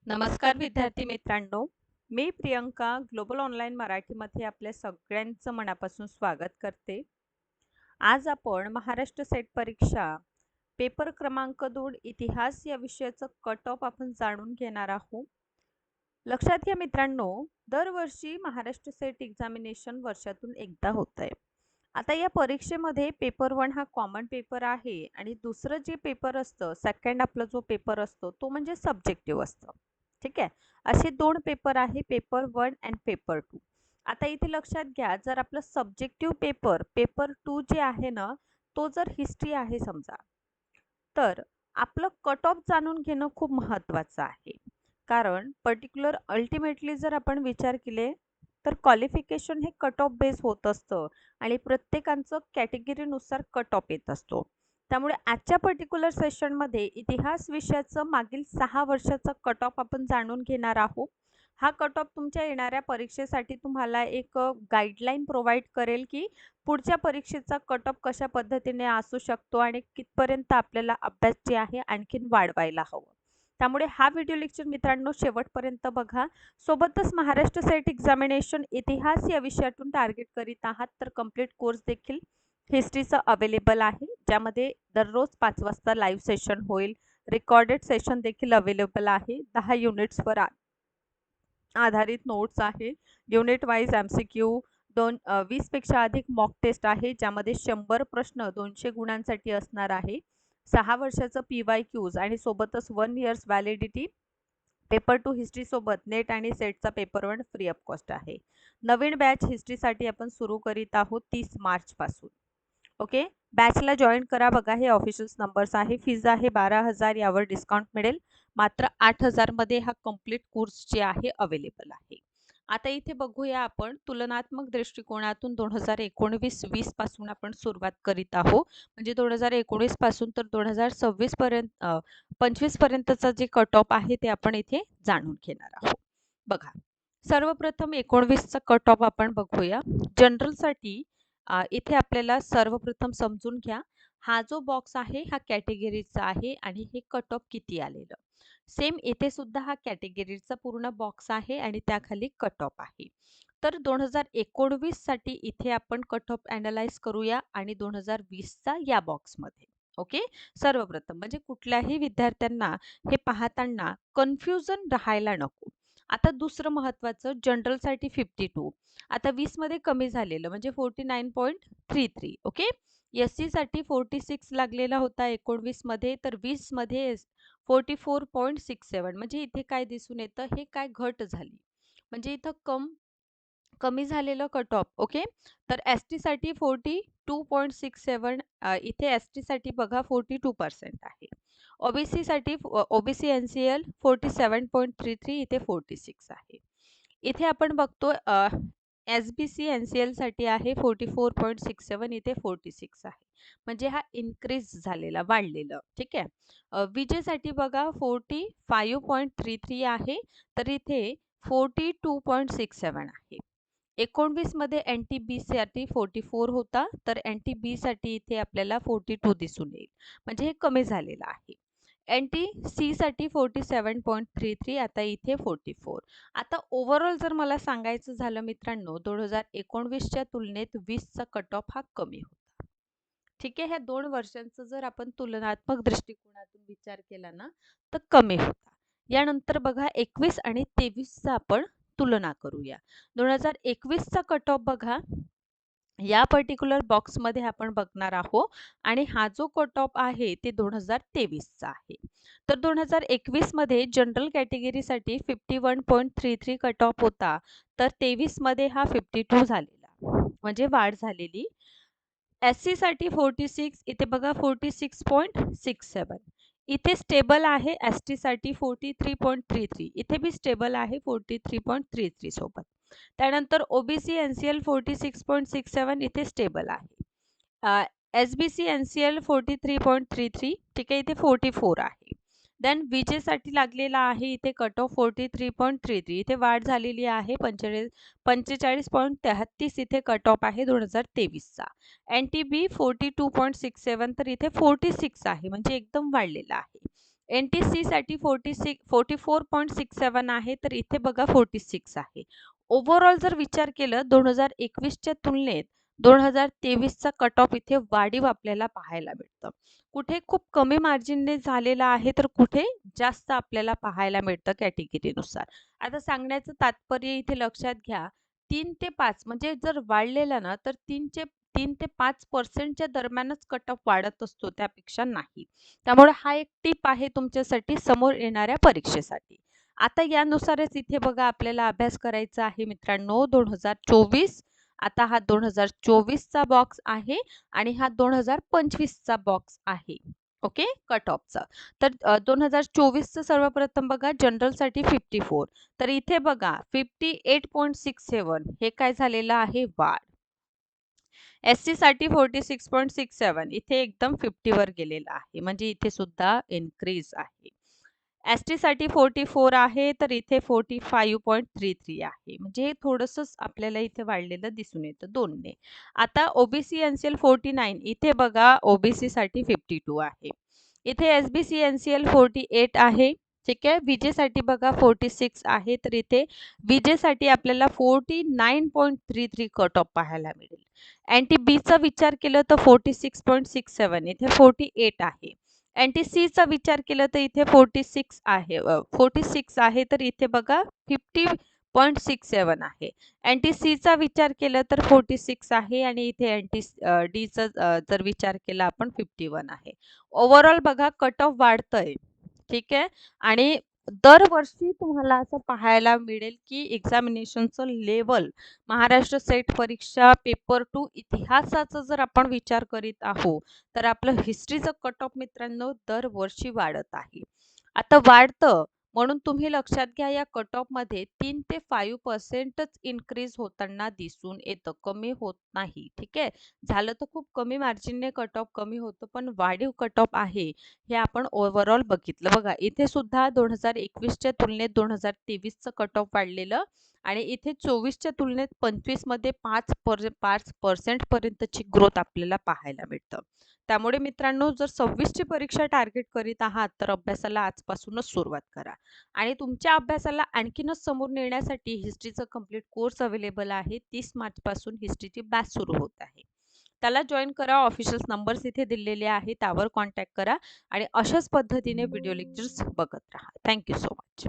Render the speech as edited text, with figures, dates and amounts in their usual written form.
नमस्कार विद्यार्थी मित्रांनो, मी प्रियंका ग्लोबल ऑनलाईन मराठीमध्ये आपल्या सगळ्यांचं मनापासून स्वागत करते. आज आपण महाराष्ट्र सेट परीक्षा पेपर क्रमांक 2 इतिहास या विषयाचं कट ऑफ आपण जाणून घेणार आहोत. लक्षात घ्या मित्रांनो, दरवर्षी महाराष्ट्र सेट एक्झामिनेशन वर्षातून एकदा होत आहे. आता या परीक्षेमध्ये पेपर 1 हा कॉमन पेपर आहे आणि दुसरं जे पेपर असतं, सेकंड आपला जो पेपर असतो तो म्हणजे सब्जेक्टिव्ह असतं. ठीक आहे, असे दोन पेपर आहे, पेपर 1 अँड पेपर 2. आता इथे लक्षात घ्या, जर आपलं सब्जेक्टिव्ह पेपर पेपर 2 जे आहे ना, तो जर हिस्ट्री आहे समजा, तर आपलं कट ऑफ जाणून घेणं खूप महत्त्वाचं आहे. कारण पर्टिक्युलर अल्टिमेटली जर आपण विचार केले तर क्वालिफिकेशन हे कट ऑफ बेस होत असतं आणि प्रत्येकाचं कॅटेगरीनुसार कट ऑफ येत असतो. त्यामुळे आजच्या पर्टिक्युलर सेशनमध्ये इतिहास विषयाचं मागील 6 वर्षाचं कट ऑफ आपण जाणून घेणार आहोत. हा कट ऑफ तुमच्या येणाऱ्या परीक्षेसाठी तुम्हाला एक गाईडलाईन प्रोव्हाइड करेल की पुढच्या परीक्षेचा कट ऑफ कशा पद्धतीने असू शकतो आणि कितपर्यंत आपल्याला अभ्यास जे आहे आणखीन वाढवायला हवं. त्यामुळे हा व्हिडिओ लेक्चर मित्रांनो शेवटपर्यंत बघा. सोबतच महाराष्ट्र सेट एक्झामिनेशन इतिहास या विषयातून टार्गेट करीत आहात तर कंप्लीट कोर्स देखील हिस्ट्रीचा अवेलेबल आहे, ज्यामध्ये दररोज 5 वाजता लाईव्ह सेशन होईल. रेकॉर्डेड सेशन देखील अवेलेबल आहे. 10 युनिट्सवर आधारित नोट्स आहे. युनिट वाईज MCQ 20 पेक्षा अधिक मॉक टेस्ट आहे, ज्यामध्ये 100 प्रश्न 200 गुणांसाठी असणार आहे. 6 वर्षाचं PYQs आणि सोबतच 1 इयर्स व्हॅलिडिटी. पेपर 2 हिस्ट्री सोबत नेट आणि सेटचा पेपर 1 फ्री ऑफ कॉस्ट आहे. नवीन बॅच हिस्ट्रीसाठी आपण सुरू करीत आहोत 30 मार्च पासून. ओके, बॅचला जॉईन करा. बघा, हे ऑफिशियल नंबर्स आहे. फीज आहे 12,000, यावर डिस्काउंट मिळेल. मात्र 8,000 मध्ये हा कंप्लीट कोर्स जे आहे अवेलेबल आहे. आता इथे बघूया आपण तुलनात्मक दृष्टिकोनातून 2019-20 पासून आपण सुरुवात करीत आहोत. म्हणजे 2019 पासून तर 2026 पर्यंत 25 पर्यंतचा जे कट ऑफ आहे ते आपण इथे जाणून घेणार आहोत. बघा, सर्वप्रथम 19चा कट ऑफ आपण बघूया. जनरलसाठी इथे आपल्याला सर्वप्रथम समजून घ्या, हा जो बॉक्स आहे हा कॅटेगरीचा आहे आणि हे कट ऑफ किती आलेलं. सेम इथे सुद्धा हा कॅटेगरीचा पूर्ण बॉक्स आहे आणि त्याखाली कट ऑफ आहे. तर 2019 साठी इथे आपण कट ऑफ ॲनलाइज करूया आणि 2020चा या बॉक्समध्ये. ओके, सर्वप्रथम म्हणजे कुठल्याही विद्यार्थ्यांना हे पाहताना कन्फ्युजन राहायला नको. आता दुसरं महत्त्वाचं, जनरलसाठी 52, आता 20 मध्ये कमी झालेलं म्हणजे 49.33. ओके, SC साठी 46 लागलेला होता 19 मध्ये, तर 20 मध्ये 44.67. म्हणजे इथे काय दिसून येतं, हे काय घट झाली, म्हणजे इथं कमी झालेलं कट ऑफ. ओके, तर ST साठी 42.67, इथे ST साठी बघा 42% आहे. OBC साठी OBC NCL 47.33, इथे 46 आहे. इथे आपण बघतो SBC NCL साठी आहे 44.67, इथे 46 आहे. म्हणजे हा इन्क्रीज झालेला, वाढलेलं. ठीक आहे. विजेसाठी बघा 45.33 आहे, तर इथे 42.67 आहे. 19 मध्ये NTB साठी 44 होता, तर NTB साठी इथे आपल्याला 42 दिसून येईल. म्हणजे हे कमी झालेलं आहे. NTC साठी 47.33, आता इथे 44. आता ओव्हरऑल जर मला सांगायचं झालं मित्रांनो, 2019च्या तुलनेत 20चा कट ऑफ हा कमी होता. ठीक आहे, ह्या 2 वर्षांचं जर आपण तुलनात्मक दृष्टिकोनातून विचार केला ना, तर कमी होता. यानंतर बघा 21 आणि 23चा आपण तुलना करूया. 2021चा कट ऑफ बघा, या पर्टिक्युलर बॉक्समध्ये आपण बघणार आहोत आणि हा जो कट ऑफ आहे ते 2023चा आहे. तर 2021 मध्ये जनरल कॅटेगरीसाठी 51.33 कट ऑफ होता, तर 23 मध्ये हा 52 झालेला, म्हणजे वाढ झालेली. SC साठी 46, इथे बघा 46.67, इथे स्टेबल आहे. ST साठी 43.33, इथे बी स्टेबल आहे 43.33 सोबत. त्यानंतर OBC NCL 46.67, इथे स्टेबल आहे. SBC NCL 43.33, ठीक आहे, इथे 44 आहे. देन विजेसाठी लागलेला आहे इथे कट ऑफ 43.33, इथे वाढ झालेली आहे. 45.33 इथे कट ऑफ आहे 2023चा. NTB 42.67, तर इथे 46 आहे, म्हणजे एकदम वाढलेला आहे. NTC साठी 44.67 आहे, तर इथे बघा 46 आहे. ओव्हरऑल जर विचार केलं 2021च्या तुलनेत 2023चा कट ऑफ इथे वाढीव आपल्याला पाहायला मिळतं. कुठे खूप कमी मार्जिनने झालेला आहे, तर कुठे जास्त आपल्याला पाहायला मिळतं कॅटेगरीनुसार. आता सांगण्याचं तात्पर्य इथे लक्षात घ्या, 3 ते 5 म्हणजे जर वाढलेला ना, तर 3 ते 5% दरम्यानच कट ऑफ वाढत असतो, त्यापेक्षा नाही. त्यामुळे हा एक टिप आहे तुमच्यासाठी समोर येणाऱ्या परीक्षेसाठी. आता यानुसारच इथे बघा आपल्याला अभ्यास करायचा आहे मित्रांनो 2024. आता हा 2024चा बॉक्स आहे आणि हा 2025चा बॉक्स आहे. ओके, कट ऑफचा. तर 2024चं सर्वप्रथम बघा जनरलसाठी 54. तर इथे बघा 58.67 हे काय झालेलं आहे वाढ. SC साठी 46.67 इथे एकदम 50 वर गेलेला आहे, म्हणजे इथे सुद्धा इन्क्रीज आहे. ST साठी 44 आहे, तर इथे 45.33 आहे, म्हणजे थोडंसंच आपल्याला इथे वाढलेलं दिसून येतं 2 ने. आता OBC NCL 49 इथे बघा OBC साठी 52 आहे. इथे SBC NCL 48 आहे. ठीक आहे. VJ साठी बघा 46 आहे, तर इथे VJ साठी आपल्याला 49.33 कट ऑफ पाहायला मिळेल. अँटी बीचा विचार केला तर 46.67 इथे 48 आहे. अँटी सीचा विचार केला तर इथे 46 आहे 46 आहे, तर इथे बघा 50.67 आहे. अँटी सीचा विचार केला तर 46 आहे आणि इथे अँटी डीचा जर विचार केला आपण 51 आहे. ओव्हरऑल बघा कट ऑफ वाढतंय. ठीक आहे. आणि दरवर्षी तुम्हाला असं पाहायला मिळेल की एक्झामिनेशनचं लेवल महाराष्ट्र सेट परीक्षा पेपर 2 इतिहासाचा जर आपण विचार करीत आहोत, तर आपलं हिस्ट्रीचं कट ऑफ मित्रांनो दरवर्षी वाढत आहे. आता वाढतं म्हणून तुम्ही लक्षात घ्या, या कट ऑफमध्ये 3 ते 5%च इन्क्रीज होताना दिसून येतं, कमी होत नाही. ठीक आहे. झालं तर खूप कमी मार्जिनने कट ऑफ कमी होतं, पण वाढीव कट ऑफ आहे हे आपण ओव्हरऑल बघितलं. बघा इथे सुद्धा 2021च्या तुलनेत 2023चं कट ऑफ वाढलेलं आणि इथे 24च्या तुलनेत 25मध्ये 5% पर्यंतची ग्रोथ आपल्याला पाहायला मिळतं. त्यामुळे मित्रांनो जर 26ची परीक्षा टार्गेट करीत आहात, तर अभ्यासाला आजपासूनच सुरुवात करा. आणि तुमच्या अभ्यासाला आणखीनच समोर नेण्यासाठी हिस्ट्रीचं कंप्लीट कोर्स अवेलेबल आहे. 30 मार्चपासून हिस्ट्रीची बॅच सुरू होत आहे. त्याला जॉईन करा. ऑफिशियल नंबर्स इथे दिलेले आहेत, त्यावर कॉन्टॅक्ट करा आणि अशाच पद्धतीने व्हिडिओ लेक्चर्स बघत राहा. Thank you so much.